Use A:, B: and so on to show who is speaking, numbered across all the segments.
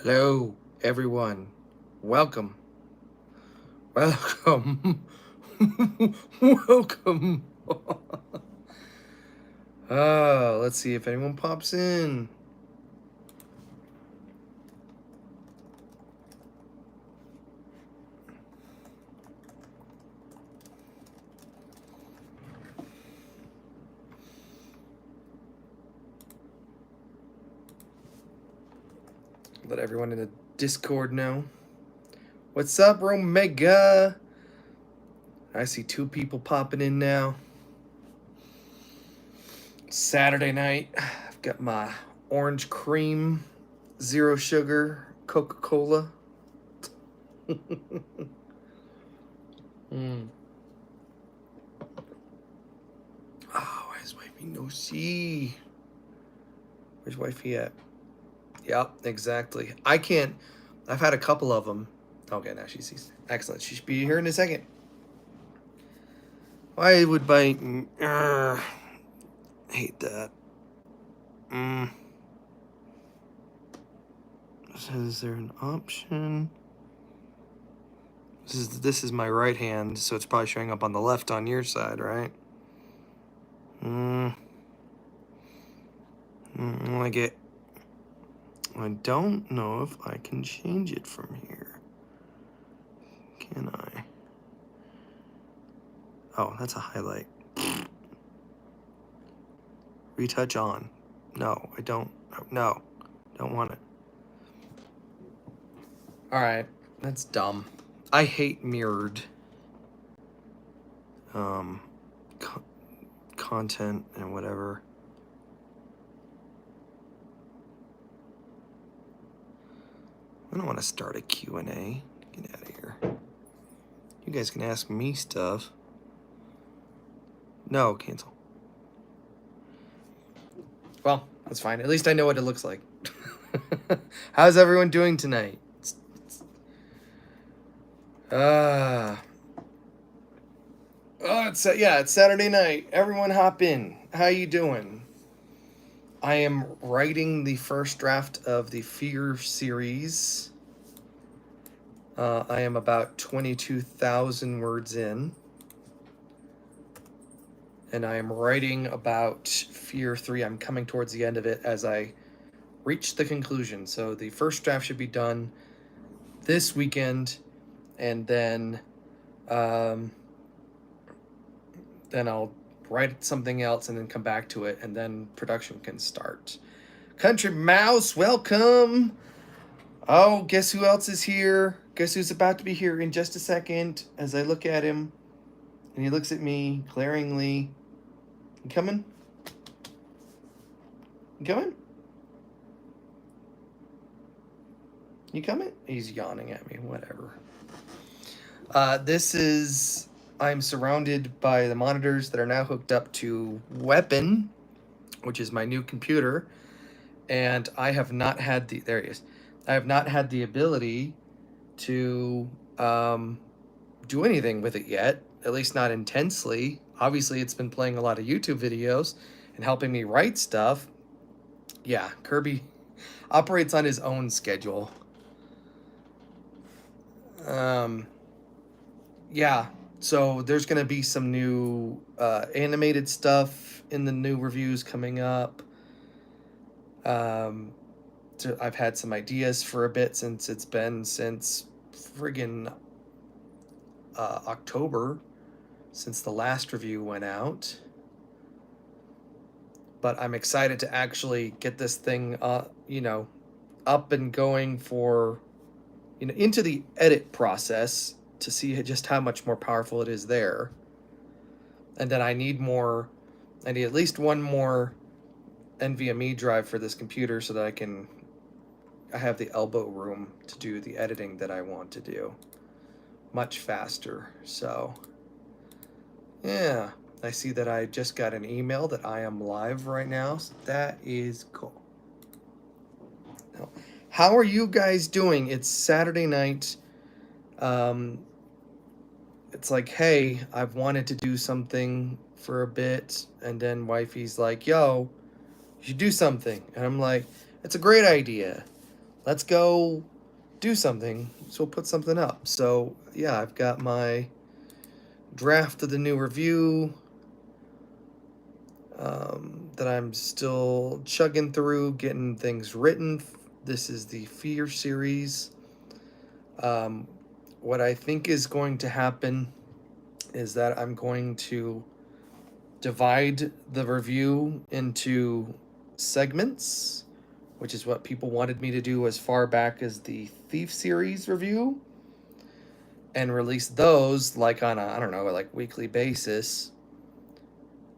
A: Hello, everyone. Welcome. Welcome. Welcome. Let's see if anyone pops in. Let everyone in the Discord know. What's up, Romega? I see two people popping in now. Saturday night. I've got my orange cream, zero sugar Coca-Cola. Mm. Oh, why is wifey no see? Where's wifey at? Yep, exactly. I can't. I've had a couple of them. Okay, now she sees. Excellent. She should be here in a second. Why would bite? Hate that. Is there an option? This is my right hand, so it's probably showing up on the left on your side, right? Like it. I don't know if I can change it from here. Can I? Oh, that's a highlight. Retouch on. No, I don't. No, don't want it. Alright, that's dumb. I hate mirrored content and whatever. I don't want to start a Q&A. Get out of here. You guys can ask me stuff. No, cancel. Well, that's fine. At least I know what it looks like. How's everyone doing tonight? It's Saturday night. Everyone hop in. How you doing? I am writing the first draft of the Fear series. I am about 22,000 words in. And I am writing about Fear 3. I'm coming towards the end of it as I reach the conclusion. So the first draft should be done this weekend, and then I'll write something else and then come back to it, and then production can start. Country Mouse, welcome. Oh, guess who else is here? Guess who's about to be here in just a second as I look at him and he looks at me glaringly. You coming? You coming? You coming? He's yawning at me, whatever. I'm surrounded by the monitors that are now hooked up to Weapon, which is my new computer, and I have not had there he is. I have not had the ability to do anything with it yet, at least not intensely. Obviously, it's been playing a lot of YouTube videos and helping me write stuff. Yeah, Kirby operates on his own schedule. Yeah, so there's going to be some new animated stuff in the new reviews coming up. I've had some ideas for a bit since friggin' October, since the last review went out. But I'm excited to actually get this thing, up and going for, into the edit process to see just how much more powerful it is there. And then I need at least one more NVMe drive for this computer so that I have the elbow room to do the editing that I want to do much faster. So, yeah, I see that I just got an email that I am live right now. So that is cool. Now, how are you guys doing? It's Saturday night. It's like, hey, I've wanted to do something for a bit, and then wifey's like, yo, you should do something. And I'm like, it's a great idea. let's go do something. So we'll put something up. So yeah, I've got my draft of the new review that I'm still chugging through, getting things written. This is the Fear series. What I think is going to happen is that I'm going to divide the review into segments, which is what people wanted me to do as far back as the Thief series review, and release those like on a, I don't know, like weekly basis,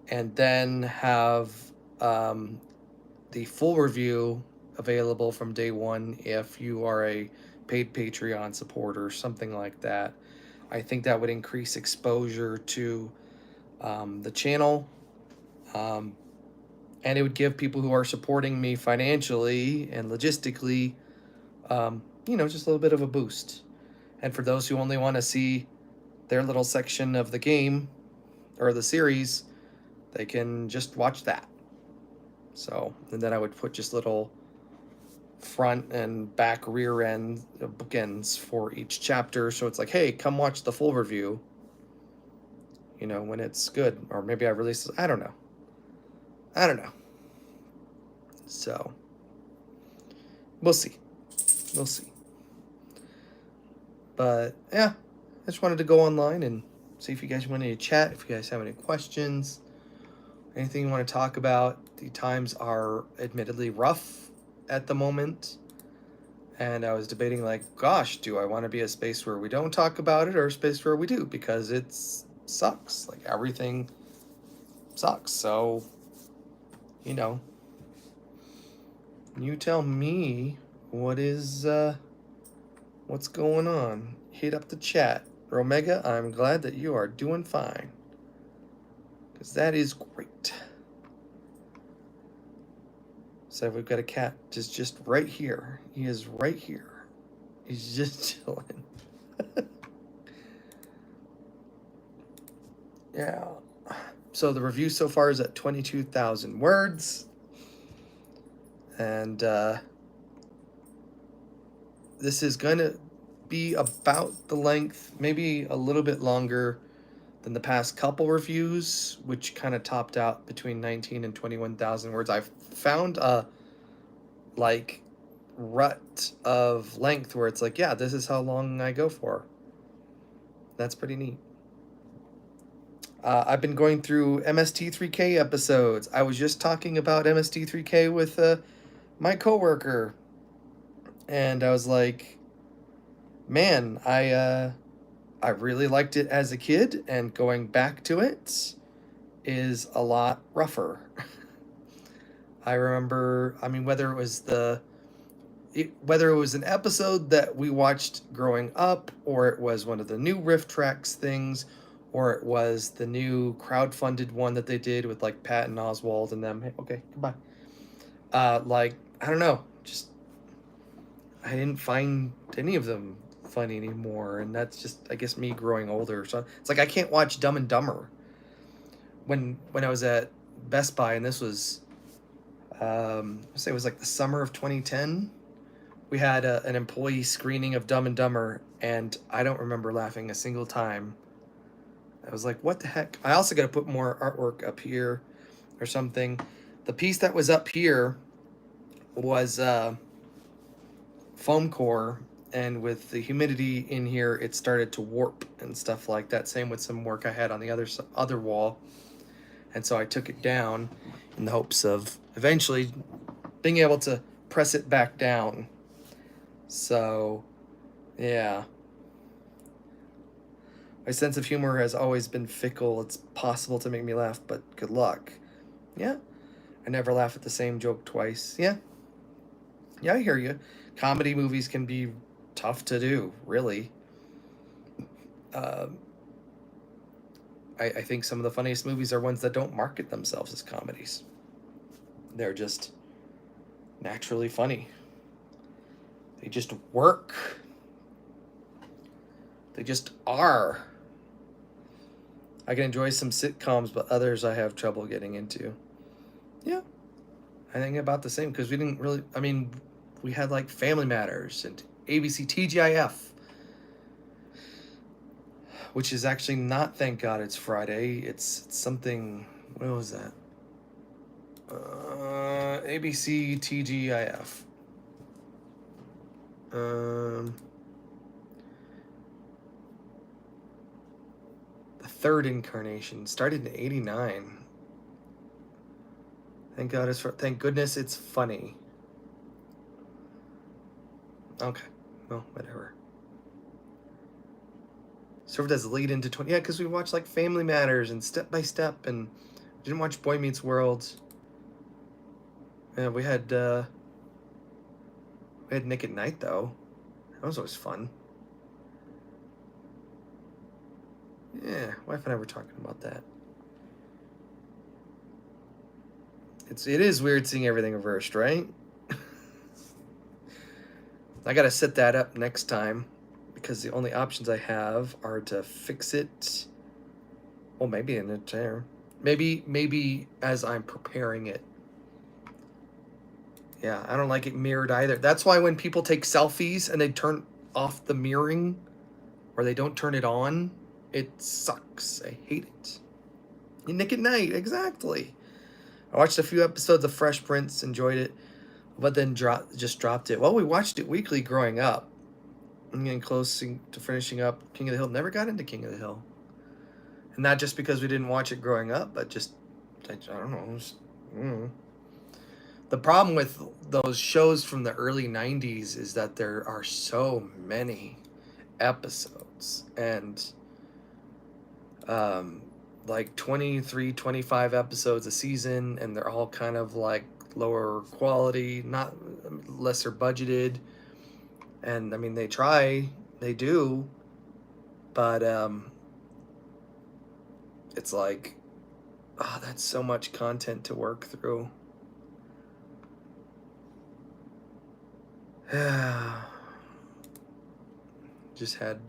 A: and then have the full review available from day one if you are a paid Patreon supporter or something like that. I think that would increase exposure to the channel, um, and it would give people who are supporting me financially and logistically, just a little bit of a boost. And for those who only want to see their little section of the game or the series, they can just watch that. So, and then I would put just little front and back rear end bookends for each chapter. So it's like, hey, come watch the full review, when it's good. Or maybe I release this. I don't know. So, we'll see. But yeah, I just wanted to go online and see if you guys wanted to chat, if you guys have any questions, anything you want to talk about. The times are admittedly rough at the moment. And I was debating, like, gosh, do I want to be a space where we don't talk about it or a space where we do? Because it sucks. Like, everything sucks. So, you tell me what's going on. Hit up the chat. Romega, I'm glad that you are doing fine. Because that is great. So we've got a cat just right here. He is right here. He's just chilling. Yeah. So the review so far is at 22,000 words. And this is going to be about the length, maybe a little bit longer than the past couple reviews, which kind of topped out between 19 and 21,000 words. I've found a rut of length where it's like, yeah, this is how long I go for. That's pretty neat. I've been going through MST3K episodes. I was just talking about MST3K with my coworker, and I was like, man, I really liked it as a kid, and going back to it is a lot rougher. I remember, whether it was an episode that we watched growing up, or it was one of the new Riff Tracks things, or it was the new crowdfunded one that they did with like Pat and Oswald and them. Hey, okay, goodbye. I don't know, just I didn't find any of them funny anymore, and that's just, I guess, me growing older. So it's like I can't watch Dumb and Dumber. When I was at Best Buy, and this was, let's say it was like the summer of 2010. We had an employee screening of Dumb and Dumber, and I don't remember laughing a single time. I was like, what the heck? I also got to put more artwork up here or something. The piece that was up here was foam core, and with the humidity in here, it started to warp and stuff like that. Same with some work I had on the other wall. And so I took it down in the hopes of eventually being able to press it back down. So, yeah. My sense of humor has always been fickle. It's possible to make me laugh, but good luck. Yeah. I never laugh at the same joke twice. Yeah. Yeah, I hear you. Comedy movies can be tough to do, really. I think some of the funniest movies are ones that don't market themselves as comedies. They're just naturally funny. They just work. They just are. I can enjoy some sitcoms, but others I have trouble getting into. Yeah. I think about the same, because we didn't really, we had like Family Matters and ABC TGIF, which is actually not Thank God It's Friday. It's something. What was that? ABC TGIF. The third incarnation started in '89. Thank goodness it's funny. Okay, well, whatever. Served as a lead into 20. Yeah, because we watched like Family Matters and Step by Step, and didn't watch Boy Meets World. Yeah, we had Nick at Night though. That was always fun. Yeah, wife and I were talking about that. It is weird seeing everything reversed, right? I gotta set that up next time because the only options I have are to fix it. Well, maybe in a chair. Maybe as I'm preparing it. Yeah, I don't like it mirrored either. That's why when people take selfies and they turn off the mirroring or they don't turn it on, it sucks. I hate it. Nick at Night, exactly. I watched a few episodes of Fresh Prince, enjoyed it, but then just dropped it. Well, we watched it weekly growing up. I'm getting close to finishing up King of the Hill. Never got into King of the Hill. And not just because we didn't watch it growing up, but just, I don't know. The problem with those shows from the early 90s is that there are so many episodes. And like 23, 25 episodes a season, and they're all kind of like lower quality, not lesser budgeted. And I mean, they do, but it's like, oh, that's so much content to work through. Just had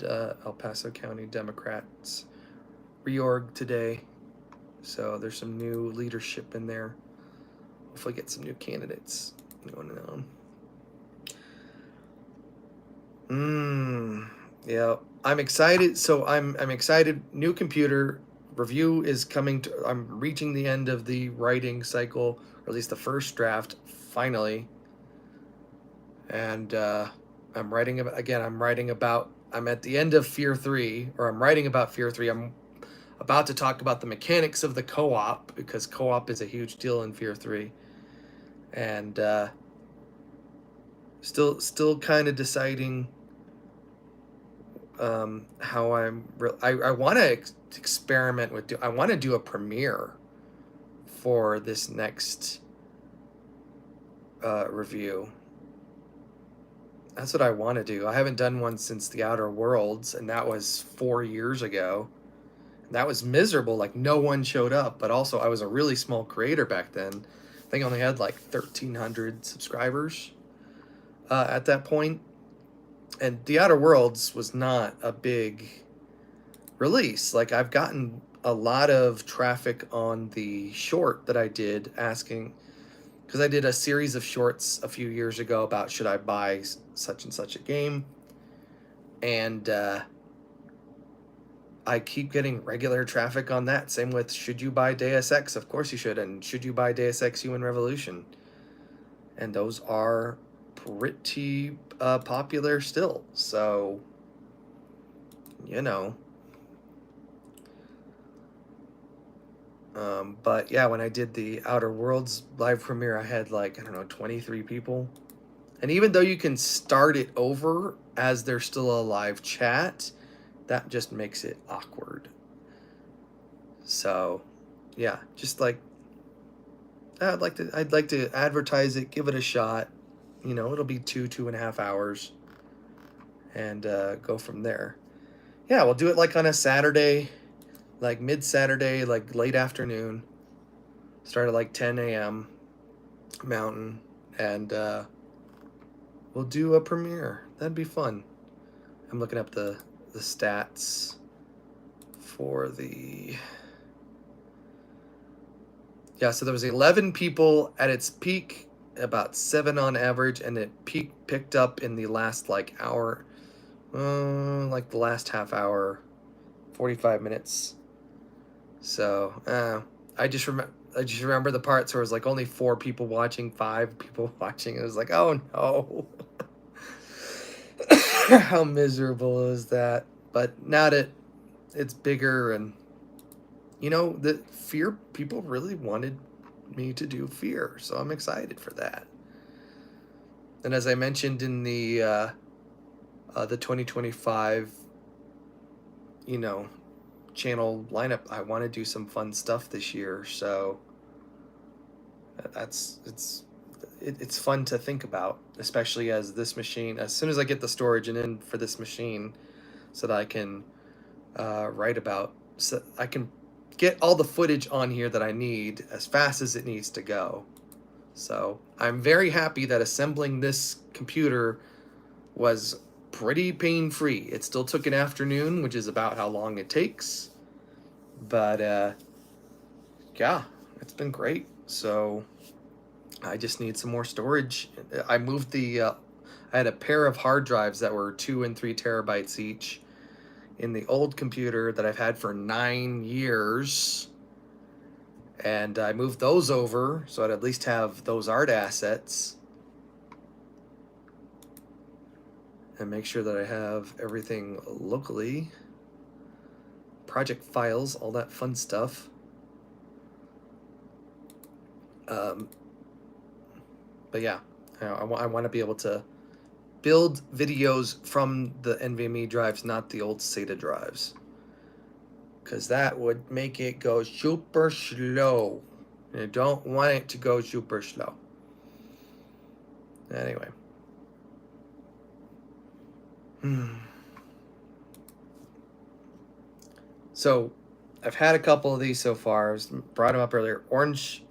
A: El Paso County Democrats reorg today, so there's some new leadership in there. Hopefully get some new candidates going on. Yeah, I'm excited. So I'm excited. New computer review is coming to. I'm reaching the end of the writing cycle, or at least the first draft, finally. And I'm writing about again. I'm at the end of Fear 3, or I'm writing about Fear 3. I'm about to talk about the mechanics of the co-op, because co-op is a huge deal in Fear 3. And still kind of deciding how I want to experiment with I want to do a premiere for this next review. That's what I want to do. I haven't done one since The Outer Worlds, and that was 4 years ago. That was miserable. Like, no one showed up, but also I was a really small creator back then. I think I only had like 1,300 subscribers at that point. And The Outer Worlds was not a big release. Like, I've gotten a lot of traffic on the short that I did asking, because I did a series of shorts a few years ago about should I buy such and such a game. And I keep getting regular traffic on that. Same with should you buy Deus Ex? Of course you should. And should you buy Deus Ex Human Revolution? And those are pretty popular still. So, you know. But yeah, when I did the Outer Worlds live premiere, I had like, I don't know, 23 people. And even though you can start it over as there's still a live chat, that just makes it awkward. So, yeah, just like I'd like to advertise it, give it a shot. You know, it'll be 2.5 hours, and go from there. Yeah, we'll do it like on a Saturday, like mid-Saturday, like late afternoon. Start at like 10 a.m. Mountain, and we'll do a premiere. That'd be fun. I'm looking up the stats for the... Yeah, so there was 11 people at its peak about 7 on average, and it picked up in the last like hour, like the last half hour, 45 minutes. So I just remember the parts where it was like only 4 people watching, 5 people watching. It was like, oh no. How miserable is that? But now that it's bigger, and the Fear, people really wanted me to do Fear, so I'm excited for that. And as I mentioned in the 2025, channel lineup, I want to do some fun stuff this year. So it's fun to think about, especially as this machine, as soon as I get the storage and in for this machine, so that I can write about, so I can get all the footage on here that I need as fast as it needs to go. So I'm very happy that assembling this computer was pretty pain-free. It still took an afternoon, which is about how long it takes. But yeah, it's been great. So I just need some more storage. I moved I had a pair of hard drives that were 2 and 3 terabytes each in the old computer that I've had for 9 years. And I moved those over so I'd at least have those art assets. And make sure that I have everything locally. Project files, all that fun stuff. But yeah, I want to be able to build videos from the NVMe drives, not the old SATA drives. Because that would make it go super slow. And I don't want it to go super slow. Anyway. So, I've had a couple of these so far. I brought them up earlier. Orange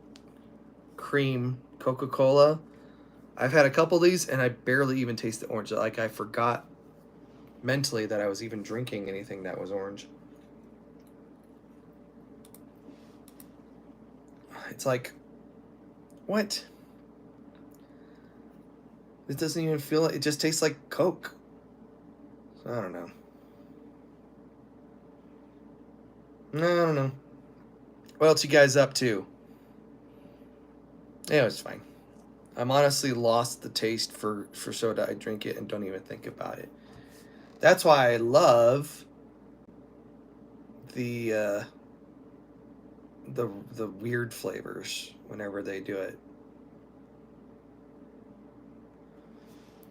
A: cream Coca-Cola. I've had a couple of these, and I barely even taste the orange. Like, I forgot mentally that I was even drinking anything that was orange. It's like, what? It doesn't even feel like, it just tastes like Coke. So, I don't know. No, I don't know. What else you guys up to? Yeah, it's fine. I'm honestly lost the taste for soda. I drink it and don't even think about it. That's why I love the weird flavors whenever they do it.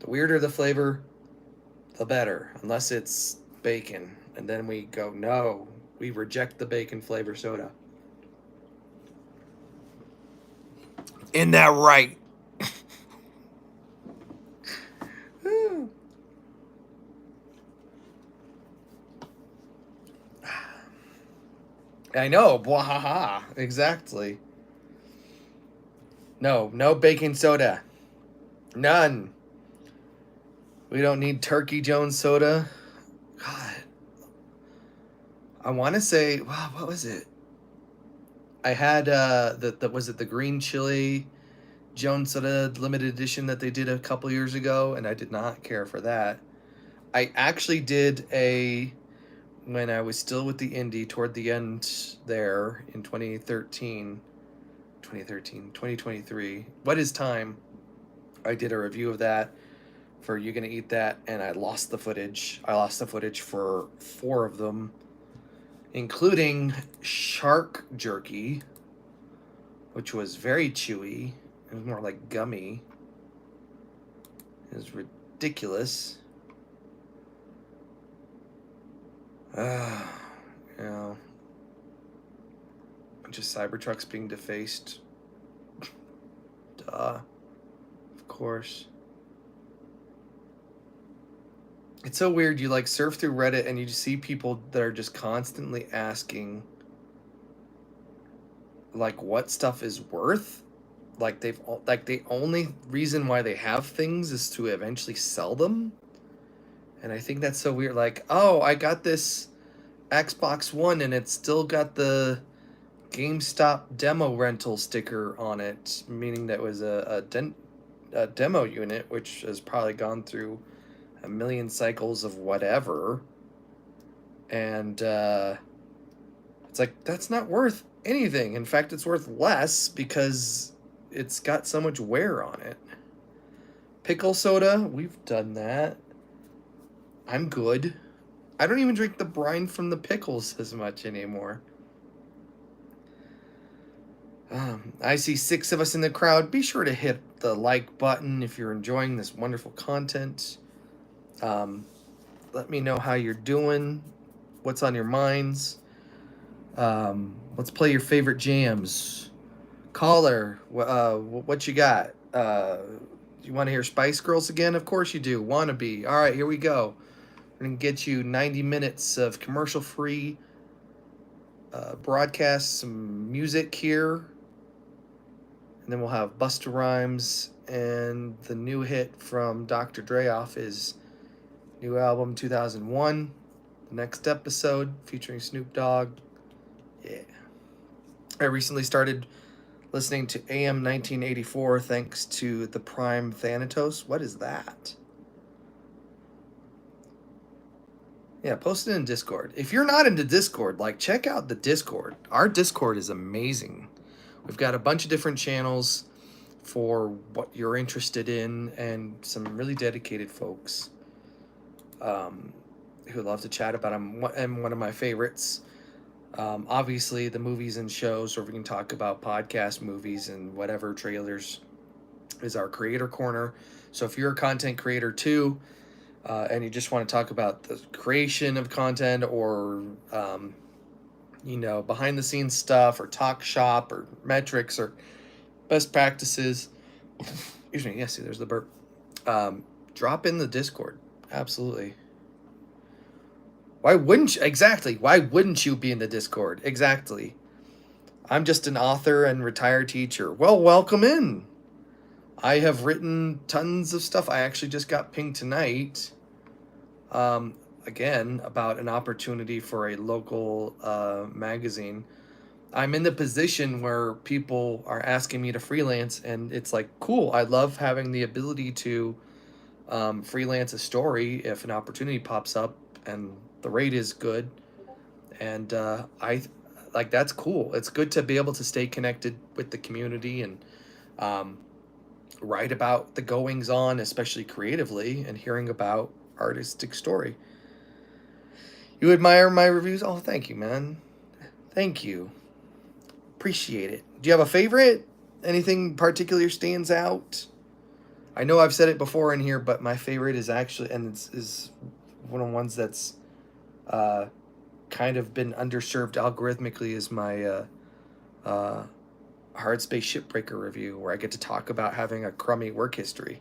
A: The weirder the flavor, the better. Unless it's bacon. And then we go, no, we reject the bacon flavor soda. Isn't that right? I know. Bwahaha. Exactly. No baking soda. None. We don't need Turkey Jones soda. God. I want to say, wow, what was it? I had was it the green chili Jones soda limited edition that they did a couple years ago, and I did not care for that. I actually did when I was still with the indie toward the end there in 2023. What is time? I did a review of that for You Gonna Eat That, and I lost the footage. I lost the footage for 4 of them, including shark jerky, which was very chewy. It was more like gummy. It was ridiculous. A bunch of Cybertrucks being defaced. Duh. Of course. It's so weird. You like surf through Reddit and you just see people that are just constantly asking, like, what stuff is worth. Like the only reason why they have things is to eventually sell them. And I think that's so weird. Like, oh, I got this Xbox One and it's still got the GameStop demo rental sticker on it, meaning that was a demo unit, which has probably gone through a million cycles of whatever. And it's like, that's not worth anything. In fact, it's worth less because it's got so much wear on it. Pickle soda, we've done that. I'm good. I don't even drink the brine from the pickles as much anymore. I see 6 of us in the crowd. Be sure to hit the like button if you're enjoying this wonderful content. Let me know how you're doing, what's on your minds. Let's play your favorite jams. Caller, what you got? You want to hear Spice Girls again? Of course you do. Wannabe. All right, here we go. We're going to get you 90 minutes of commercial-free broadcast, some music here. And then we'll have Busta Rhymes and the new hit from Dr. Dre off his new album 2001. The next episode featuring Snoop Dogg. Yeah. I recently started listening to AM 1984 thanks to the Prime Thanatos. What is that? Yeah, post it in Discord. If you're not into Discord, like, check out the Discord. Our Discord is amazing. We've got a bunch of different channels for what you're interested in and some really dedicated folks who love to chat about them. And one of my favorites, obviously, the movies and shows, or we can talk about podcast movies and whatever trailers, is our Creator Corner. So if you're a content creator too, and you just want to talk about the creation of content or behind the scenes stuff or talk shop or metrics or best practices, excuse me, yes, see, there's the burp. Drop in the Discord. Absolutely. Why wouldn't you? Exactly. Why wouldn't you be in the Discord? Exactly. I'm just an author and retired teacher. Well, welcome in. I have written tons of stuff. I actually just got pinged tonight, again, about an opportunity for a local magazine. I'm in the position where people are asking me to freelance, and it's like, cool. I love having the ability to freelance a story if an opportunity pops up and the rate is good. And that's cool. It's good to be able to stay connected with the community and write about the goings on, especially creatively, and hearing about artistic story. You admire my reviews? Oh, thank you, man. Thank you. Appreciate it. Do you have a favorite? Anything particular stands out? I know I've said it before in here, but my favorite is actually, and is one of the ones that's kind of been underserved algorithmically, is my Hard Space Shipbreaker review, where I get to talk about having a crummy work history.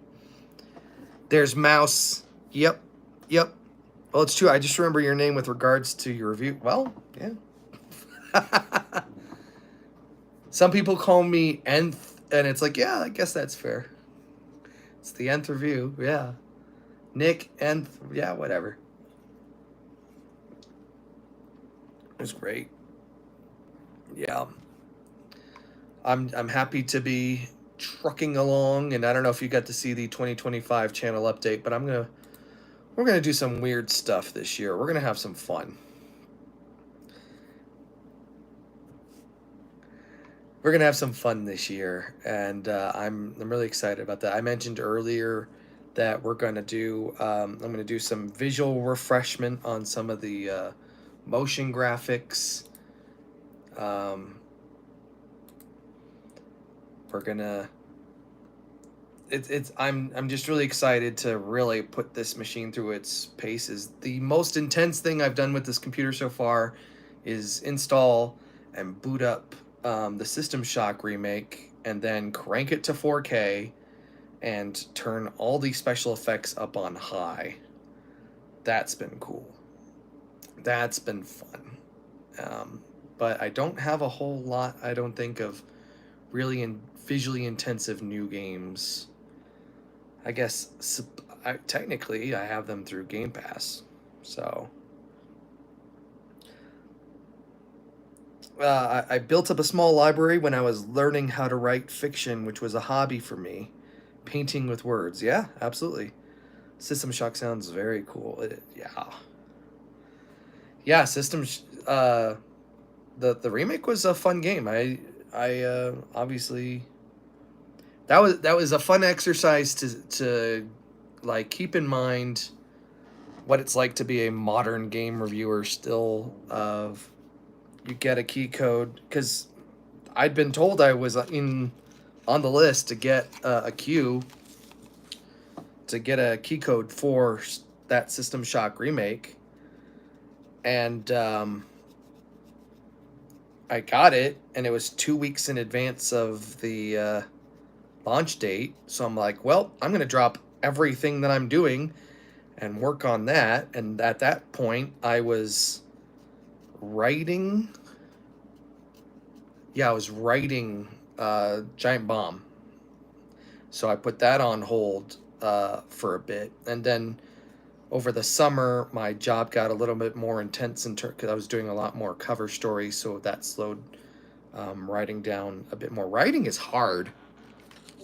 A: There's Mouse. Yep. Well, it's true. I just remember your name with regards to your review. Well, yeah. Some people call me Nth, and it's like, yeah, I guess that's fair. It's the Nth review, yeah. Nick, Nth, yeah, whatever. It was great. Yeah. I'm happy to be trucking along, and I don't know if you got to see the 2025 channel update, but we're gonna do some weird stuff this year. We're gonna have some fun. We're gonna have some fun this year, and I'm really excited about that. I mentioned earlier that we're gonna do I'm gonna do some visual refreshment on some of the motion graphics. We're gonna I'm just really excited to really put this machine through its paces. The most intense thing I've done with this computer so far is install and boot up the System Shock remake and then crank it to 4K and turn all the special effects up on high. That's been cool. That's been fun. But I don't have a whole lot, I don't think, of really visually intensive new games. I guess technically I have them through Game Pass, so I built up a small library when I was learning how to write fiction, which was a hobby for me. Painting with words. Yeah, absolutely. System Shock sounds very cool. Yeah. Yeah, the remake was a fun game. I obviously that was a fun exercise to like keep in mind what it's like to be a modern game reviewer still. Of You get a key code because I'd been told I was in on the list to get a queue to get a key code for that System Shock remake, and I got it, and it was 2 weeks in advance of the launch date. So I'm like, well, I'm gonna drop everything that I'm doing and work on that. And at that point, I was writing. Yeah, I was writing Giant Bomb. So I put that on hold for a bit, and then over the summer, my job got a little bit more intense because I was doing a lot more cover stories, so that slowed writing down a bit more. Writing is hard.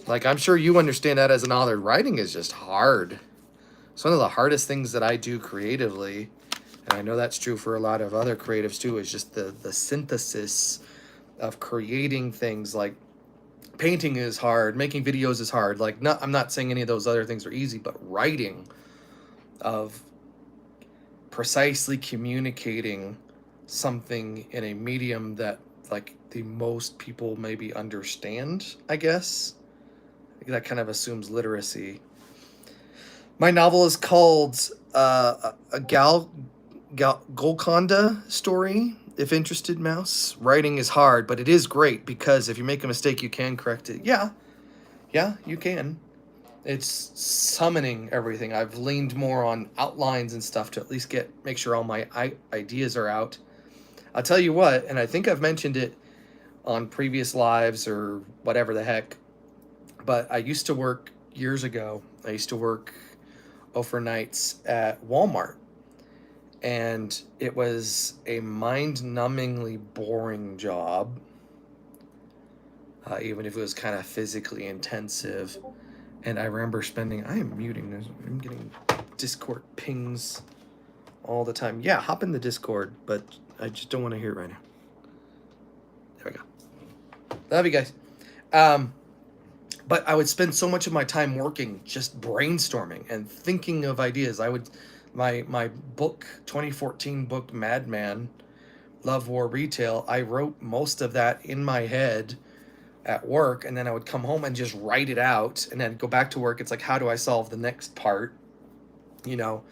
A: Like, I'm sure you understand that as an author. Writing is just hard. It's one of the hardest things that I do creatively, and I know that's true for a lot of other creatives too, is just the synthesis of creating things. Like, painting is hard, making videos is hard. Like, I'm not saying any of those other things are easy, but writing, of precisely communicating something in a medium that like the most people maybe understand, I guess. That kind of assumes literacy. My novel is called a Golconda story. If interested, Mouse. Writing is hard, but it is great because if you make a mistake, you can correct it. Yeah, you can. It's summoning everything. I've leaned more on outlines and stuff to at least make sure all my ideas are out. I'll tell you what, and I think I've mentioned it on previous lives or whatever the heck, but I used to work years ago. I used to work overnights at Walmart, and it was a mind-numbingly boring job, even if it was kind of physically intensive. And I remember I am muting this. I'm getting Discord pings all the time. Yeah, hop in the Discord, but I just don't want to hear it right now. There we go. Love you guys. But I would spend so much of my time working, just brainstorming and thinking of ideas. My book, 2014 book, Madman, Love, War, Retail, I wrote most of that in my head at work, and then I would come home and just write it out, and then go back to work. It's like, how do I solve the next part? You know,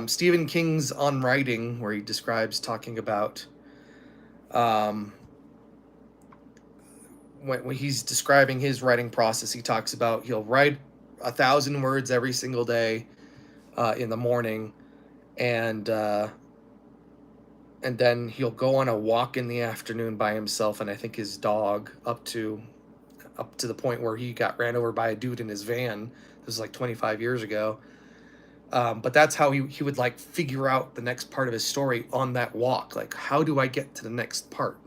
A: Stephen King's On Writing, where he describes talking about when he's describing his writing process, he talks about he'll write 1,000 words every single day in the morning, and then he'll go on a walk in the afternoon by himself, and I think his dog, up to the point where he got ran over by a dude in his van. This was like 25 years ago. But that's how he would like figure out the next part of his story on that walk. Like, how do I get to the next part?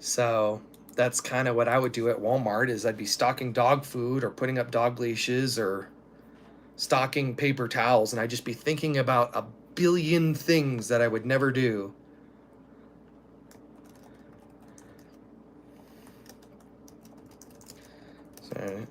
A: So that's kind of what I would do at Walmart, is I'd be stocking dog food or putting up dog leashes or stocking paper towels, and I'd just be thinking about a billion things that I would never do. So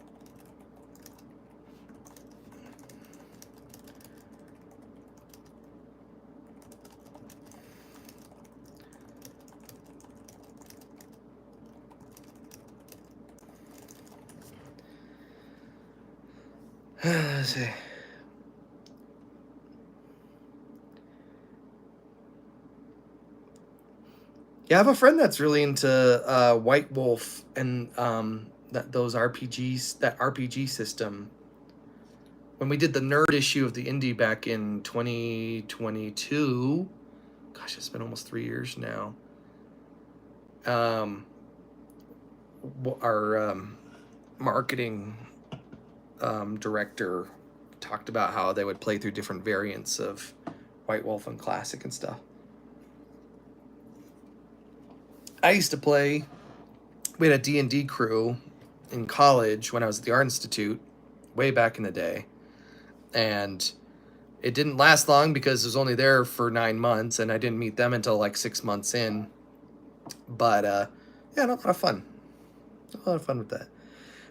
A: let's see. Yeah, I have a friend that's really into White Wolf and those RPGs, that RPG system. When we did the nerd issue of the indie back in 2022, gosh, it's been almost 3 years now. Our marketing director talked about how they would play through different variants of White Wolf and Classic and stuff. I used to play. We had a D&D crew in college when I was at the Art Institute, way back in the day, and it didn't last long because I was only there for 9 months, and I didn't meet them until like 6 months in. But yeah, a lot of fun. A lot of fun with that.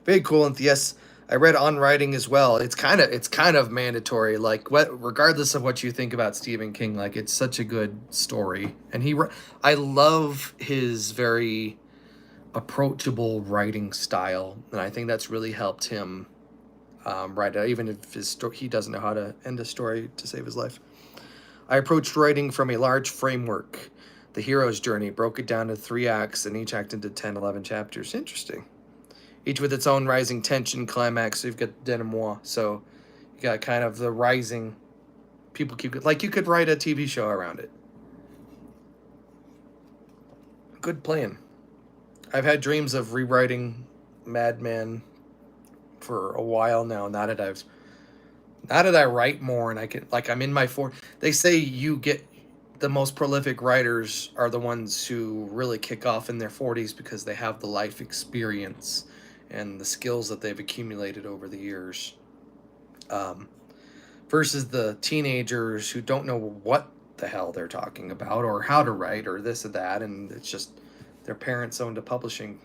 A: Very cool. And yes, I read On Writing as well. It's kind of mandatory. Like regardless of what you think about Stephen King, like it's such a good story, and I love his very approachable writing style, and I think that's really helped him write it. Even if he doesn't know how to end a story to save his life. I approached writing from a large framework, the hero's journey, broke it down to 3 acts, and each act into 10, 11 chapters. Interesting. Each with its own rising tension climax. So you've got denouement. So you got kind of the rising. People keep like you could write a TV show around it. Good plan. I've had dreams of rewriting Madman for a while now. Now that I write more and I can, like, I'm in my they say you get the most prolific writers are the ones who really kick off in their 40s because they have the life experience and the skills that they've accumulated over the years. Versus the teenagers who don't know what the hell they're talking about or how to write or this or that, and it's just their parents owned a publishing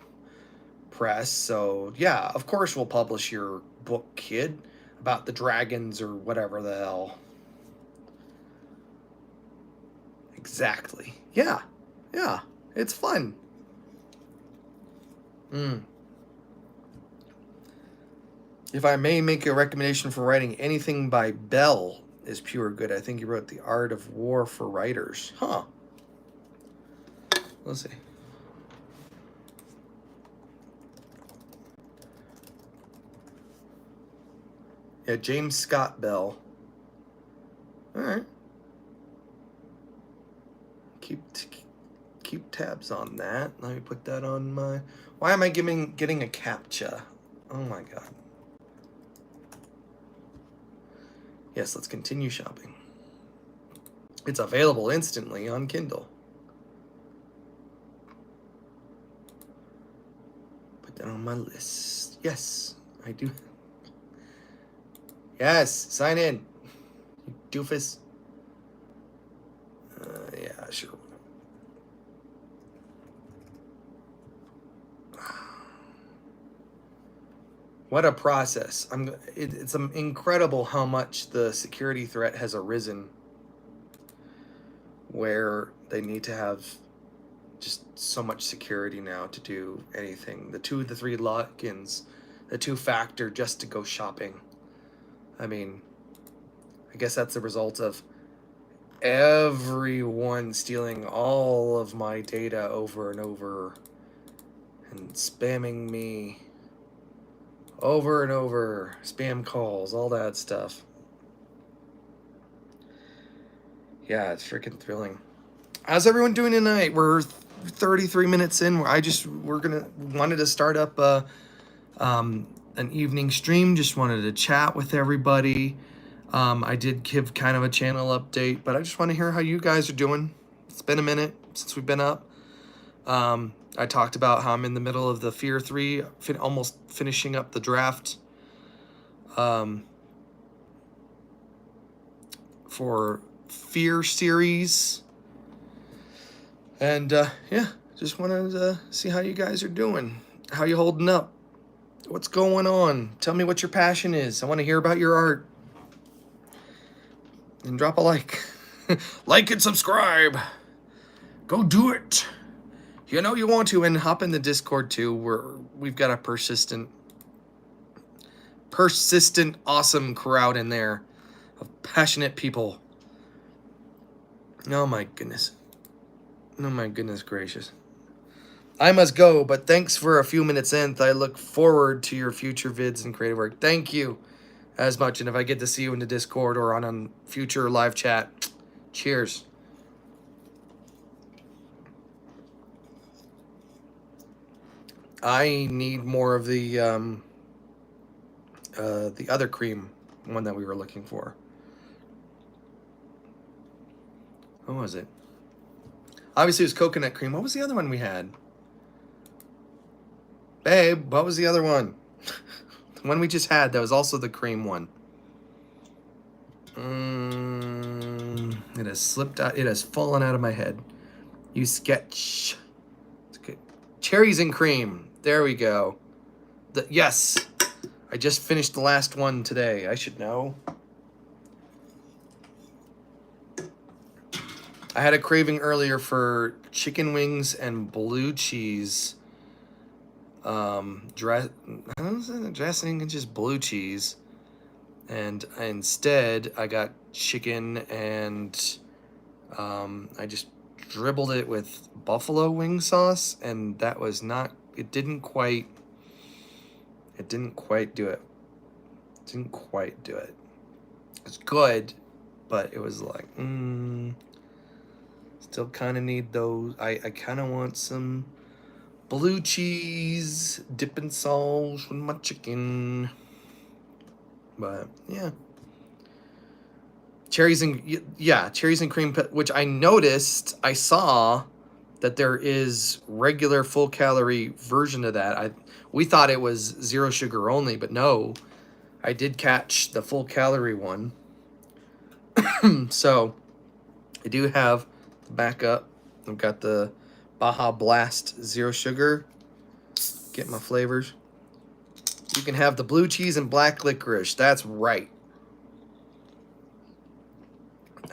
A: press. So yeah, of course we'll publish your book, kid, about the dragons or whatever the hell. Exactly. Yeah. Yeah. It's fun. If I may make a recommendation for writing, anything by Bell is pure good. I think he wrote The Art of War for Writers. Huh. Let's see. Yeah, James Scott Bell. All right. Keep tabs on that. Let me put that on my. Why am I getting a CAPTCHA? Oh my god. Yes, let's continue shopping. It's available instantly on Kindle. Put that on my list. Yes, I do. Yes, sign in. You doofus. Yeah, sure. What a process. It's incredible how much the security threat has arisen, where they need to have just so much security now to do anything. The 3 logins, the 2-factor just to go shopping. I mean, I guess that's the result of everyone stealing all of my data over and over and spamming me over and over, spam calls, all that stuff. Yeah, it's freaking thrilling. How's everyone doing tonight? We're 33 minutes in. Wanted to start up an evening stream. Just wanted to chat with everybody. I did give kind of a channel update, but I just want to hear how you guys are doing. It's been a minute since we've been up. I talked about how I'm in the middle of the Fear 3, almost finishing up the draft for Fear series. And yeah, just wanted to see how you guys are doing. How you holding up? What's going on? Tell me what your passion is. I want to hear about your art. And drop a like. Like and subscribe. Go do it. You know you want to, and hop in the Discord too. We've got a persistent awesome crowd in there of passionate people. Oh my goodness. Oh my goodness gracious. I must go, but thanks for a few minutes in. I look forward to your future vids and creative work. Thank you as much. And if I get to see you in the Discord or on a future live chat, cheers. I need more of the other cream one that we were looking for. What was it? Obviously, it was coconut cream. What was the other one we had? Babe, what was the other one? The one we just had, that was also the cream one. It has slipped out. It has fallen out of my head. You sketch. Cherries and cream. There we go. Yes. I just finished the last one today. I should know. I had a craving earlier for chicken wings and blue cheese. Dressing and just blue cheese. And instead, I got chicken and I just dribbled it with buffalo wing sauce, and that was not. It didn't quite do it. Didn't quite do it. It's good, but it was like, still kind of need those. I kind of want some blue cheese dipping sauce with my chicken. But yeah, cherries and cream, which I noticed. I saw that there is regular full calorie version of that. We thought it was 0 sugar only, but no, I did catch the full calorie one. So I do have the backup. I've got the Baja Blast 0 sugar. Get my flavors. You can have the blue cheese and black licorice. That's right.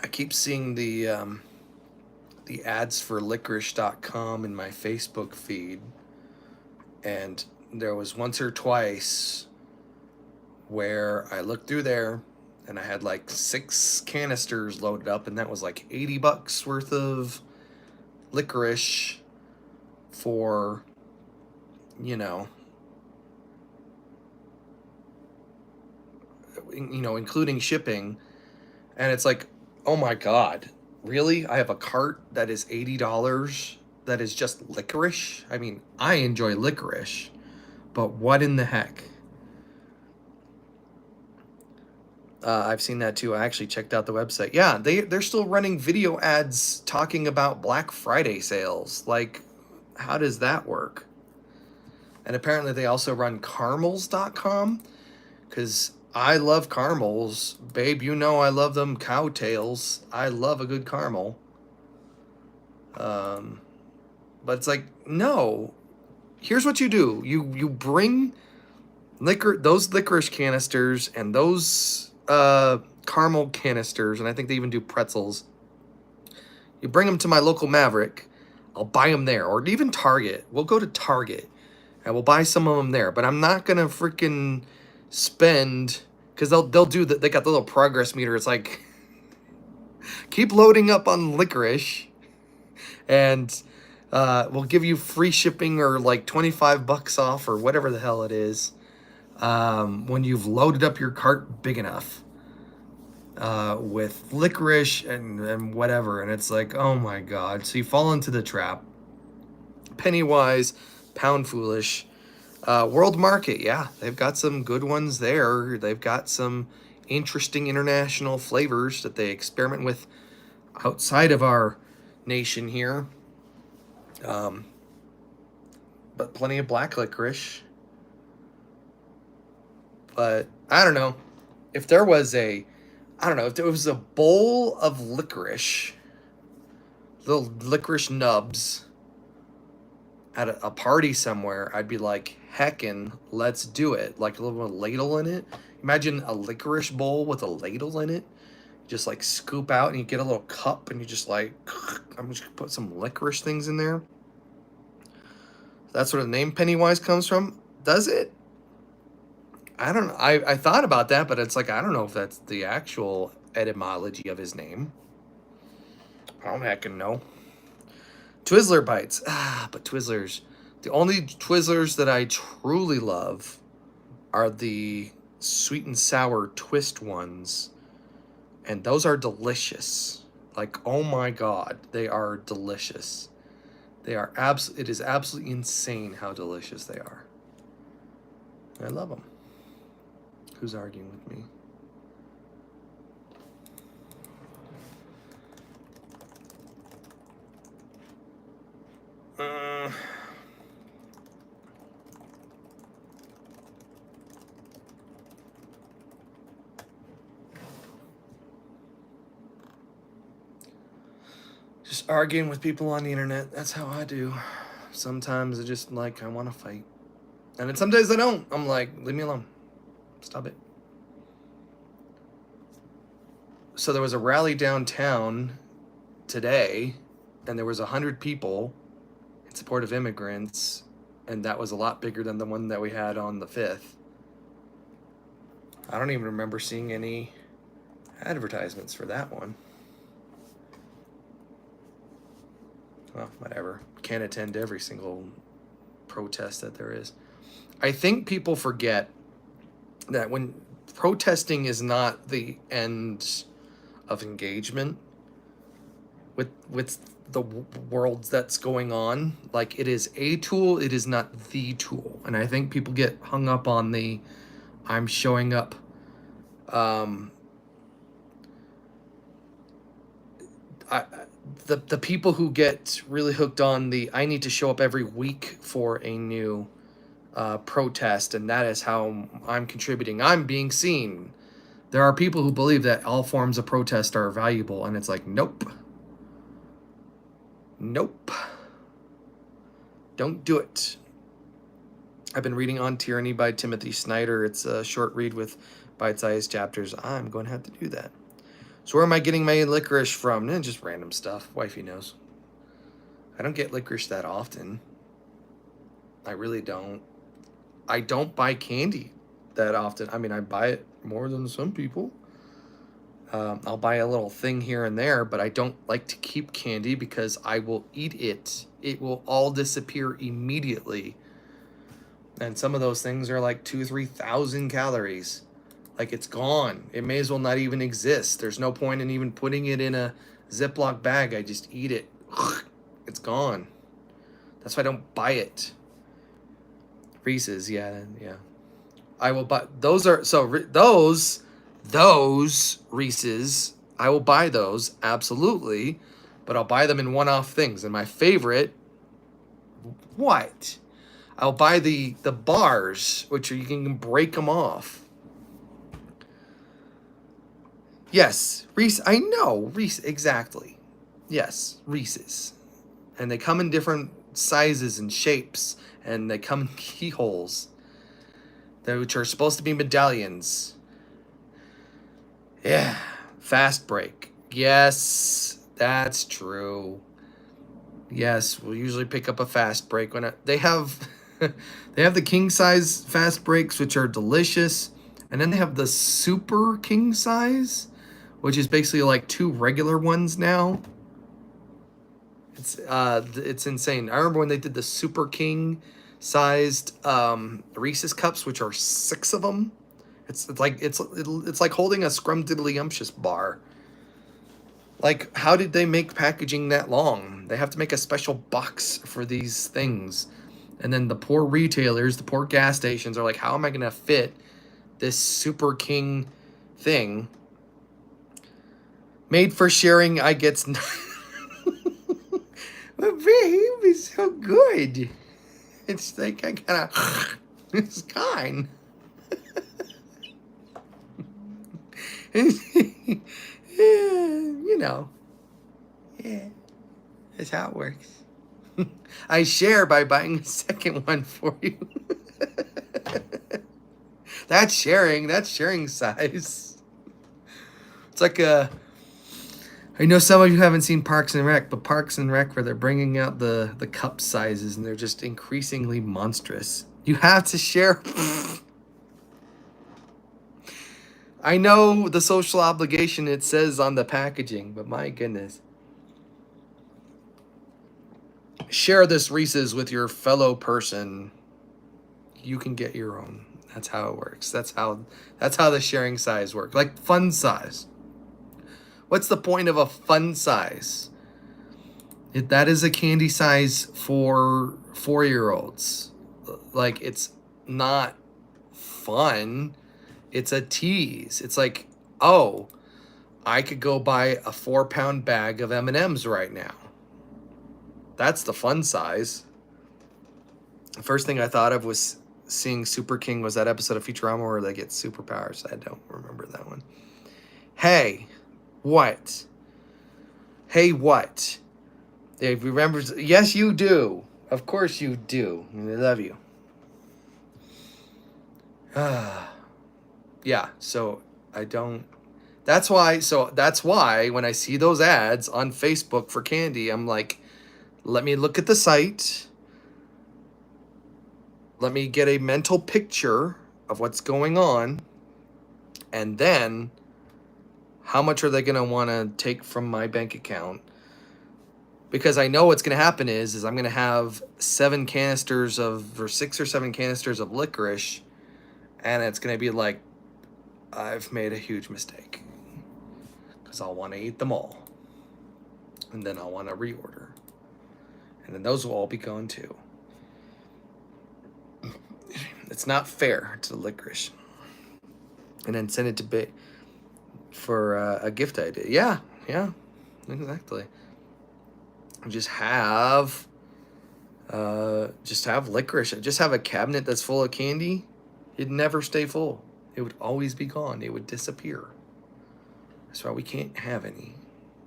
A: I keep seeing the ads for licorice.com in my Facebook feed. And there was once or twice where I looked through there and I had like 6 canisters loaded up, and that was like $80 worth of licorice for, including shipping. And it's like, oh my God, really? I have a cart that is $80 that is just licorice? I mean, I enjoy licorice, but what in the heck? I've seen that too. I actually checked out the website. Yeah, they're still running video ads talking about Black Friday sales. Like, how does that work? And apparently they also run caramels.com, because I love caramels. Babe, you know I love them cow tails. I love a good caramel. But it's like, no. Here's what you do. You bring those licorice canisters and those caramel canisters, and I think they even do pretzels. You bring them to my local Maverick. I'll buy them there, or even Target. We'll go to Target and we'll buy some of them there. But I'm not gonna freaking spend, because they'll do that. They got the little progress meter. It's like, keep loading up on licorice, and we'll give you free shipping or like $25 off or whatever the hell it is when you've loaded up your cart big enough with licorice and whatever. And it's like, oh my God. So you fall into the trap. Penny wise, pound foolish. World Market, yeah, they've got some good ones there. They've got some interesting international flavors that they experiment with outside of our nation here. But plenty of black licorice. But I don't know if there was a bowl of licorice, little licorice nubs at a party somewhere, I'd be like, heckin', let's do it. Like a little ladle in it. Imagine a licorice bowl with a ladle in it. Just like scoop out and you get a little cup and you just like, I'm just gonna put some licorice things in there. That's where the name Pennywise comes from. Does it? I don't know. I thought about that, but it's like, I don't know if that's the actual etymology of his name. I don't heckin' know. Twizzler bites. But Twizzlers. The only Twizzlers that I truly love are the sweet and sour twist ones. And those are delicious. Like, oh my God, they are delicious. It is absolutely insane how delicious they are. I love them. Who's arguing with me? arguing with people on the internet. That's how I do. Sometimes I just like I want to fight, and then sometimes I don't. I'm like, leave me alone. Stop it. So there was a rally downtown today, and there was 100 people in support of immigrants, and that was a lot bigger than the one that we had on the 5th. I don't even remember seeing any advertisements for that one. Well, whatever. Can't attend every single protest that there is. I think people forget that when protesting is not the end of engagement with the world that's going on, like it is a tool, it is not the tool. And I think people get hung up on the I'm showing up the people who get really hooked on the I need to show up every week for a new protest, and that is how I'm contributing, I'm being seen. There are people who believe that all forms of protest are valuable, and it's like, nope. Nope. Don't do it. I've been reading On Tyranny by Timothy Snyder. It's a short read with bite-sized chapters. I'm going to have to do that. So where am I getting my licorice from? Just random stuff. Wifey knows. I don't get licorice that often. I really don't. I don't buy candy that often. I mean, I buy it more than some people. I'll buy a little thing here and there, but I don't like to keep candy because I will eat it. It will all disappear immediately. And some of those things are like 2,000 to 3,000 calories. Like, it's gone. It may as well not even exist. There's no point in even putting it in a Ziploc bag. I just eat it. It's gone. That's why I don't buy it. Reese's, yeah. I will buy those. Those Reese's, I will buy those absolutely, but I'll buy them in one-off things. And my favorite, what? I'll buy the bars, which you can break them off. Yes, Reese. I know Reese exactly. Yes, Reese's, and they come in different sizes and shapes, and they come in keyholes, which are supposed to be medallions. Yeah, fast break. Yes, that's true. Yes, we'll usually pick up a fast break when they have they have the king size fast breaks, which are delicious, and then they have the super king size, which is basically like 2 regular ones now. It's insane. I remember when they did the super king sized Reese's cups, which are 6 of them. It's like holding a scrumdiddlyumptious bar. Like, how did they make packaging that long? They have to make a special box for these things. And then the poor retailers, the poor gas stations are like, how am I going to fit this Super King thing? Made for sharing, I get... But babe, it's so good. It's like I kind of... It's kind. You know. Yeah. That's how it works. I share by buying a second one for you. That's sharing. That's sharing size. It's like a... I know some of you haven't seen Parks and Rec, but Parks and Rec, where they're bringing out the cup sizes, and they're just increasingly monstrous. You have to share... I know the social obligation it says on the packaging, but my goodness. Share this Reese's with your fellow person. You can get your own. That's how it works. That's how the sharing size works. Like fun size. What's the point of a fun size? That is a candy size for 4-year-olds. Like, it's not fun. It's a tease. It's like, oh, I could go buy a 4-pound bag of M&Ms right now. That's the fun size. The first thing I thought of was seeing Super King was that episode of Futurama where they get superpowers. I don't remember that one. Hey, what? Hey, what? Dave remembers. Yes, you do. Of course you do. I love you. Yeah, so I don't. That's why. So that's why when I see those ads on Facebook for candy, I'm like, let me look at the site. Let me get a mental picture of what's going on, and then how much are they going to want to take from my bank account? Because I know what's going to happen is I'm going to have 7 canisters of, or 6 or 7 canisters of licorice, and it's going to be like, I've made a huge mistake. Because I'll want to eat them all. And then I'll want to reorder. And then those will all be gone too. It's not fair to the licorice. And then send it to for a gift idea. Yeah, exactly. Just have licorice. Just have a cabinet that's full of candy. It'd never stay full. It would always be gone. It would disappear. That's why we can't have any.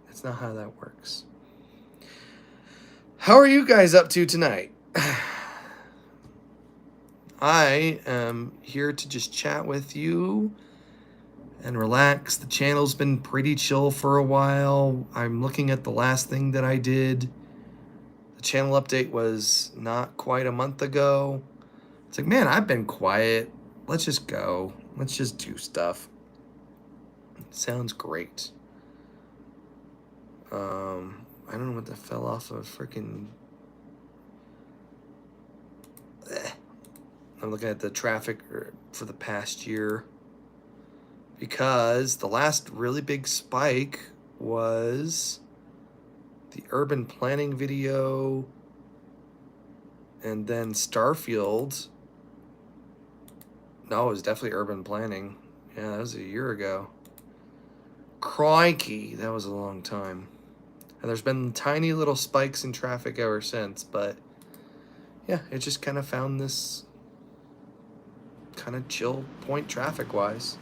A: That's not how that works. How are you guys up to tonight? I am here to just chat with you and relax. The channel's been pretty chill for a while. I'm looking at the last thing that I did. The channel update was not quite a month ago. It's like, man, I've been quiet. Let's just go. Let's just do stuff. Sounds great. I don't know what that fell off of freaking. I'm looking at the traffic for the past year, because the last really big spike was the urban planning video, and then Starfield. No, it was definitely urban planning. Yeah, that was a year ago. Crikey, that was a long time. And there's been tiny little spikes in traffic ever since, but yeah, it just kind of found this kind of chill point traffic-wise.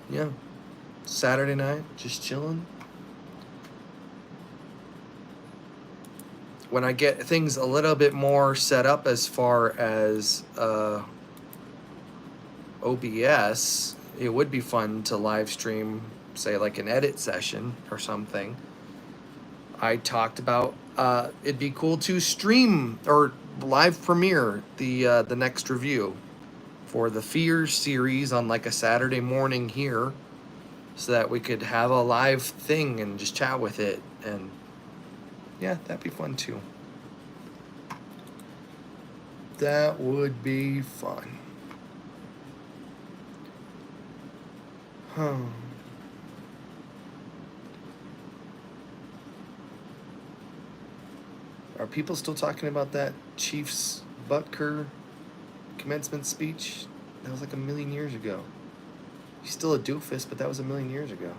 A: Yeah, Saturday night, just chilling. When I get things a little bit more set up as far as OBS, it would be fun to live stream, say like an edit session or something. I talked about it'd be cool to stream or live premiere the next review for the Fears series on like a Saturday morning here, so that we could have a live thing and just chat with it. And yeah, that'd be fun too. That would be fun. Huh. Are people still talking about that Chiefs Butker commencement speech? That was like a million years ago. He's still a doofus, but that was a million years ago.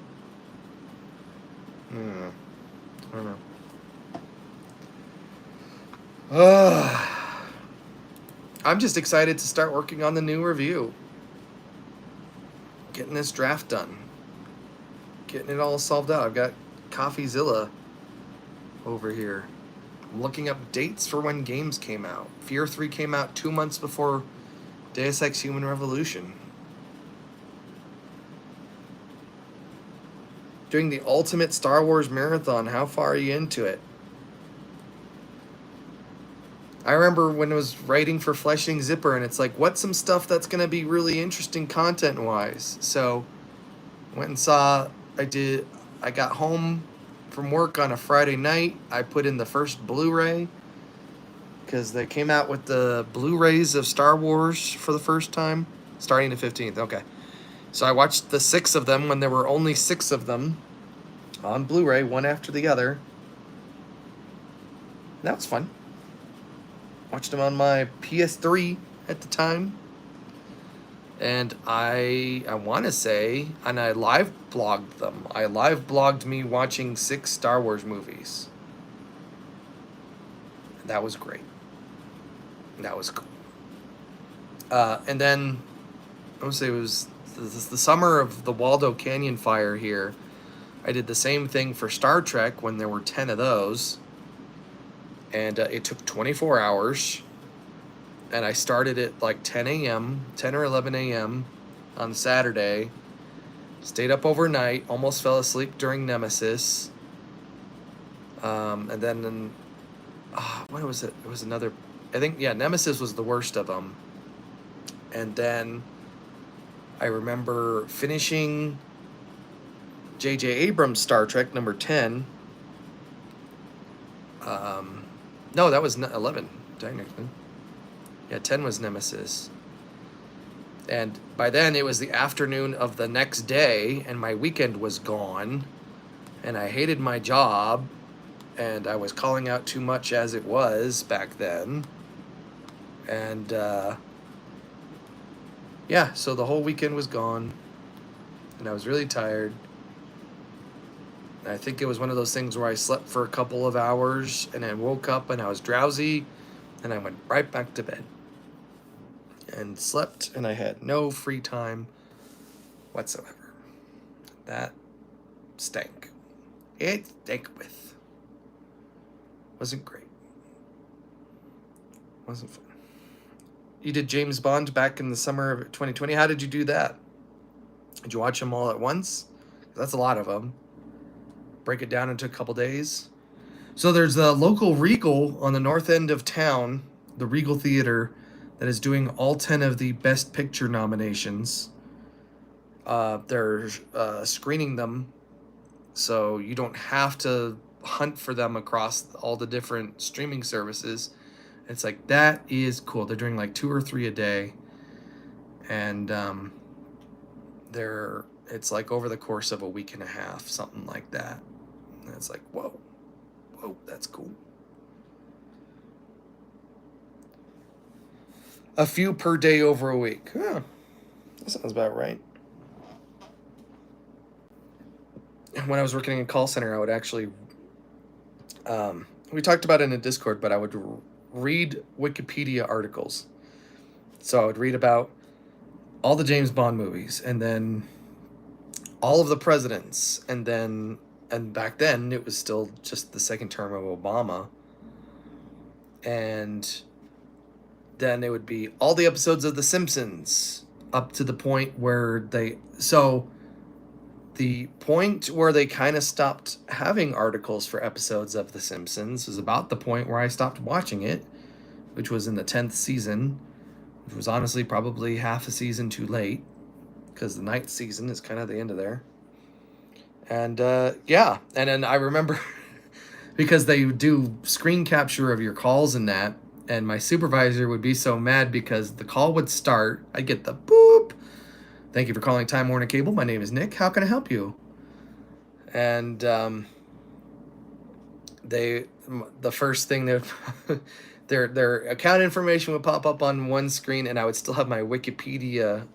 A: I don't know. I'm just excited to start working on the new review. Getting this draft done. Getting it all solved out. I've got CoffeeZilla over here. I'm looking up dates for when games came out. Fear 3 came out 2 months before Deus Ex Human Revolution. Doing the ultimate Star Wars marathon. How far are you into it? I remember when I was writing for Fleshing Zipper, and it's like, what's some stuff that's going to be really interesting content-wise? So, went and saw, I got home from work on a Friday night. I put in the first Blu-ray, because they came out with the Blu-rays of Star Wars for the first time, starting the 15th. Okay. So I watched the 6 of them when there were only 6 of them on Blu-ray, one after the other. That was fun. Watched them on my PS3 at the time. And I want to say, and I live blogged them. I live blogged me watching 6 Star Wars movies. That was great. That was cool. And then, I would say it was the summer of the Waldo Canyon fire here. I did the same thing for Star Trek when there were 10 of those. And it took 24 hours. And I started at like 10 a.m., 10 or 11 a.m. on Saturday. Stayed up overnight, almost fell asleep during Nemesis. And then, what was it? It was another, I think, yeah, Nemesis was the worst of them. And then I remember finishing J.J. Abrams' Star Trek number 10. No, that was 11, technically. Yeah, 10 was Nemesis. And by then, it was the afternoon of the next day, and my weekend was gone. And I hated my job, and I was calling out too much as it was back then. And, yeah, so the whole weekend was gone, and I was really tired. I think it was one of those things where I slept for a couple of hours and then woke up and I was drowsy and I went right back to bed and slept, and I had no free time whatsoever. That stank. It stank with. Wasn't great. Wasn't fun. You did James Bond back in the summer of 2020. How did you do that? Did you watch them all at once? That's a lot of them. Break it down into a couple days. So there's the local Regal on the north end of town, the Regal Theater, that is doing all 10 of the Best Picture nominations. They're screening them, so you don't have to hunt for them across all the different streaming services. It's like, that is cool. They're doing like 2 or 3 a day, and it's like over the course of a week and a half, something like that. And it's like, whoa, that's cool. A few per day over a week. Huh, that sounds about right. When I was working in a call center, I would actually, we talked about it in a Discord, but I would read Wikipedia articles. So I would read about all the James Bond movies, and then all of the presidents, and back then it was still just the second term of Obama. And then it would be all the episodes of The Simpsons up to the point where the point where they kind of stopped having articles for episodes of The Simpsons was about the point where I stopped watching it, which was in the 10th season, which was honestly probably half a season too late, because the 9th season is kind of the end of there. And yeah, and then I remember because they do screen capture of your calls and that, and my supervisor would be so mad because the call would start, I'd get the boop, "Thank you for calling Time Warner Cable. My name is Nick. How can I help you?" And the first thing that their account information would pop up on one screen, and I would still have my Wikipedia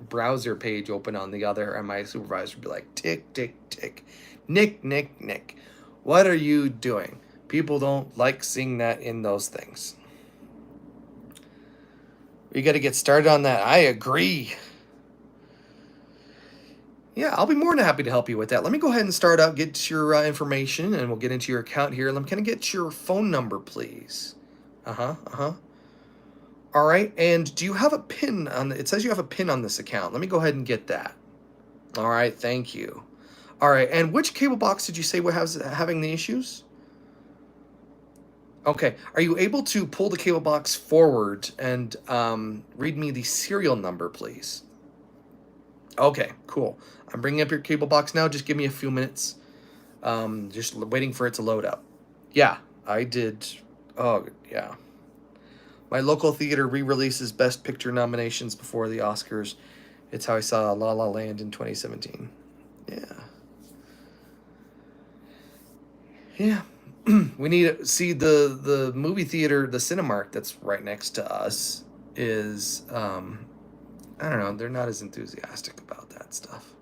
A: browser page open on the other, and my supervisor would be like, "Tick, tick, tick. Nick. What are you doing? People don't like seeing that in those things. We got to get started on that." I agree. Yeah, I'll be more than happy to help you with that. Let me go ahead and start out, get your information, and we'll get into your account here. Can I get your phone number, please? All right, and do you have a PIN on it? Says you have a PIN on this account. Let me go ahead and get that. All right, thank you. All right, and which cable box did you say was having the issues? Okay, are you able to pull the cable box forward and read me the serial number, please? Okay, cool. I'm bringing up your cable box now. Just give me a few minutes. Just waiting for it to load up. Yeah, I did. Oh, yeah. My local theater re-releases Best Picture nominations before the Oscars. It's how I saw La La Land in 2017. Yeah. We need to see the movie theater, the Cinemark that's right next to us is, I don't know, they're not as enthusiastic about that stuff.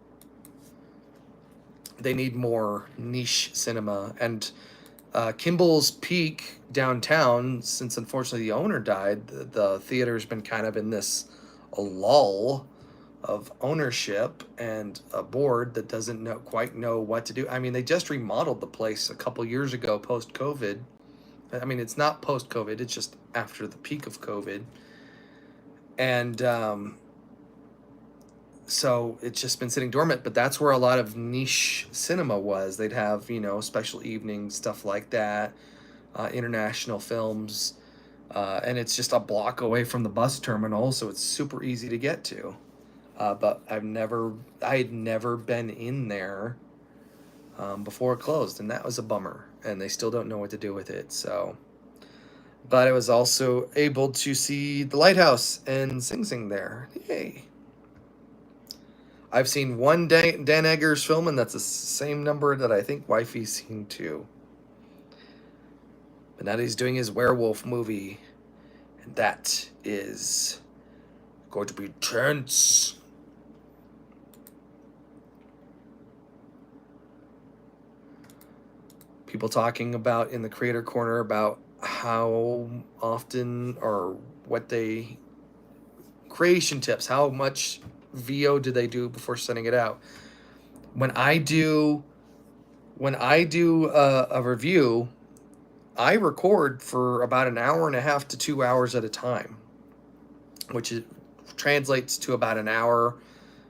A: They need more niche cinema. And Kimball's Peak downtown, since unfortunately the owner died, the theater's been kind of in this lull of ownership and a board that doesn't quite know what to do. I mean, they just remodeled the place a couple years ago post COVID. I mean, it's not post COVID, it's just after the peak of COVID. And so it's just been sitting dormant, but that's where a lot of niche cinema was. They'd have, special evenings, stuff like that, international films. And it's just a block away from the bus terminal, so it's super easy to get to. But I had never been in there before it closed, and that was a bummer. And they still don't know what to do with it. So, but I was also able to see the lighthouse and Sing Sing there. Yay! I've seen one Dan Eggers film, and that's the same number that I think Wifey's seen too. But now he's doing his werewolf movie, and that is going to be tense. People talking about in the creator corner about how often or what they creation tips, how much VO do they do before sending it out. When I do a review, I record for about an hour and a half to 2 hours at a time, which translates to about an hour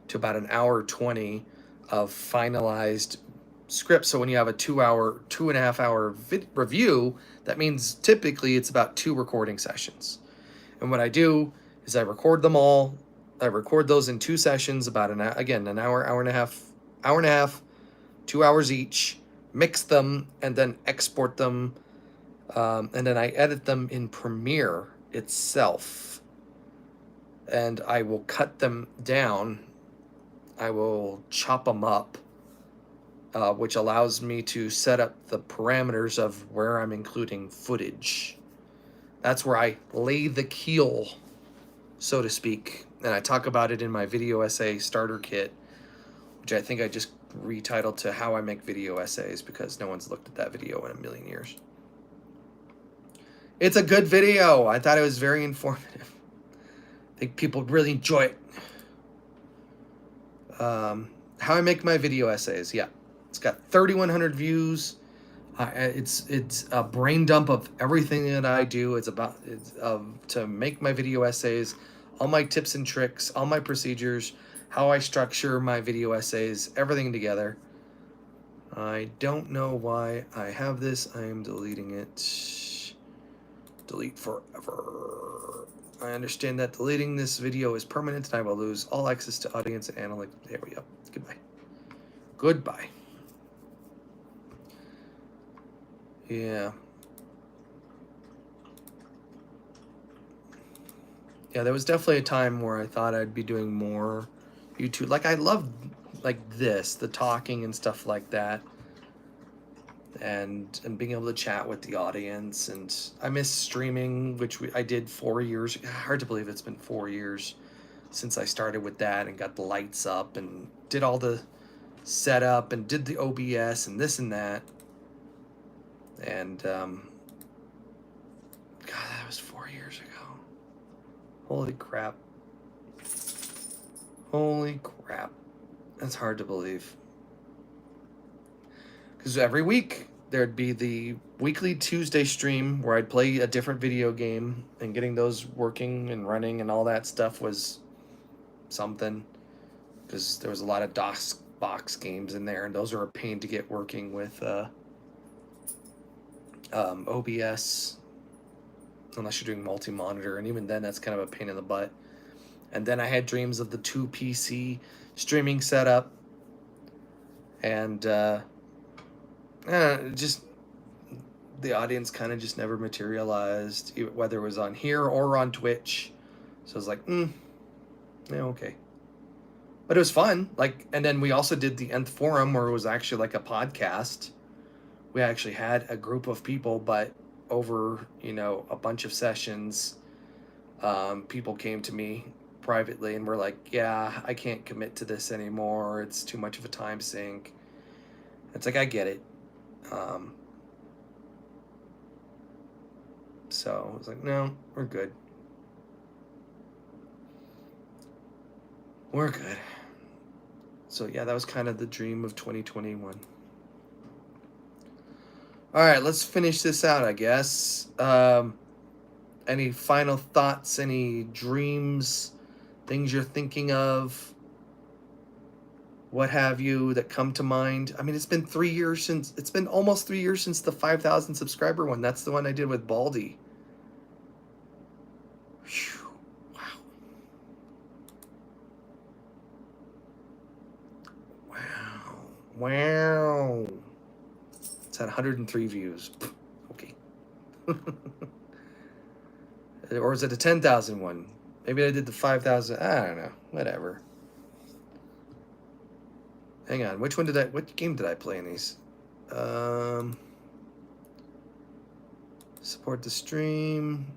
A: to about an hour 20 of finalized script. So when you have a 2.5 hour review, that means typically it's about 2 recording sessions. And what I do is I record them all. I record those in 2 sessions, about an hour, hour and a half, 2 hours each, mix them, and then export them. And then I edit them in Premiere itself. And I will cut them down. I will chop them up, which allows me to set up the parameters of where I'm including footage. That's where I lay the keel, so to speak. And I talk about it in my video essay starter kit, which I think I just retitled to How I Make Video Essays, because no one's looked at that video in a million years. It's a good video. I thought it was very informative. I think people really enjoy it. How I Make My Video Essays. Yeah, it's got 3,100 views. It's a brain dump of everything that I do. It's to make my video essays, all my tips and tricks, all my procedures, how I structure my video essays, everything together. I don't know why I have this. I am deleting it. Delete forever. I understand that deleting this video is permanent and I will lose all access to audience and analytics. There we go. Goodbye. Goodbye. Yeah. Yeah, there was definitely a time where I thought I'd be doing more YouTube. Like, I love, like, the talking and stuff like that. And being able to chat with the audience. And I miss streaming, which I did 4 years. Hard to believe it's been 4 years since I started with that and got the lights up and did all the setup and did the OBS and this and that. And, God, that was 4 years ago. Holy crap. Holy crap. That's hard to believe. Because every week there'd be the weekly Tuesday stream where I'd play a different video game, and getting those working and running and all that stuff was something. Because there was a lot of DOS box games in there, and those are a pain to get working with OBS, unless you're doing multi-monitor, and even then that's kind of a pain in the butt. And then I had dreams of the 2 PC streaming setup, and just the audience kind of just never materialized, whether it was on here or on Twitch. So I was like, yeah, okay. But it was fun. Like, and then we also did the Nth Forum, where it was actually like a podcast. We actually had a group of people, but over, a bunch of sessions, people came to me privately and were like, yeah, I can't commit to this anymore. It's too much of a time sink. It's like, I get it. So I was like, no, we're good. we're good. So yeah, that was kind of the dream of 2021. All right, let's finish this out, I guess. Any final thoughts, any dreams, things you're thinking of, what have you that come to mind? I mean, it's been almost 3 years since the 5,000 subscriber one. That's the one I did with Baldy. Whew, wow. Wow. It's had 103 views. Okay. Or is it a 10,000 one? Maybe I did the 5,000. I don't know. Whatever. Hang on. What game did I play in these? Support the stream.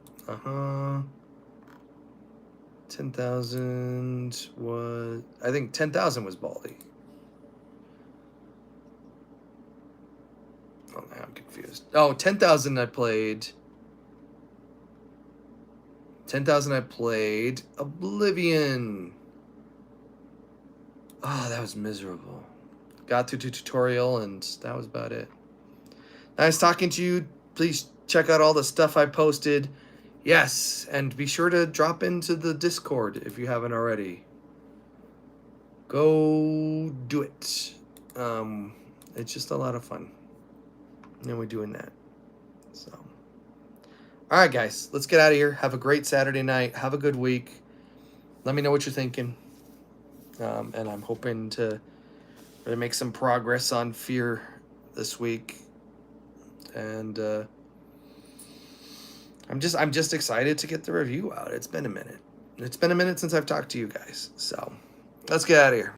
A: 10,000 was... I think 10,000 was Baldy. Oh, now I'm confused. Oh, 10,000 I played. 10,000 I played Oblivion. Oh, that was miserable. Got through the tutorial and that was about it. Nice talking to you. Please check out all the stuff I posted. Yes, and be sure to drop into the Discord if you haven't already. Go do it. It's just a lot of fun. And we're doing that. So, all right, guys, let's get out of here. Have a great Saturday night. Have a good week. Let me know what you're thinking. And I'm hoping to really make some progress on Fear this week. And I'm just excited to get the review out. It's been a minute. It's been a minute since I've talked to you guys. So let's get out of here.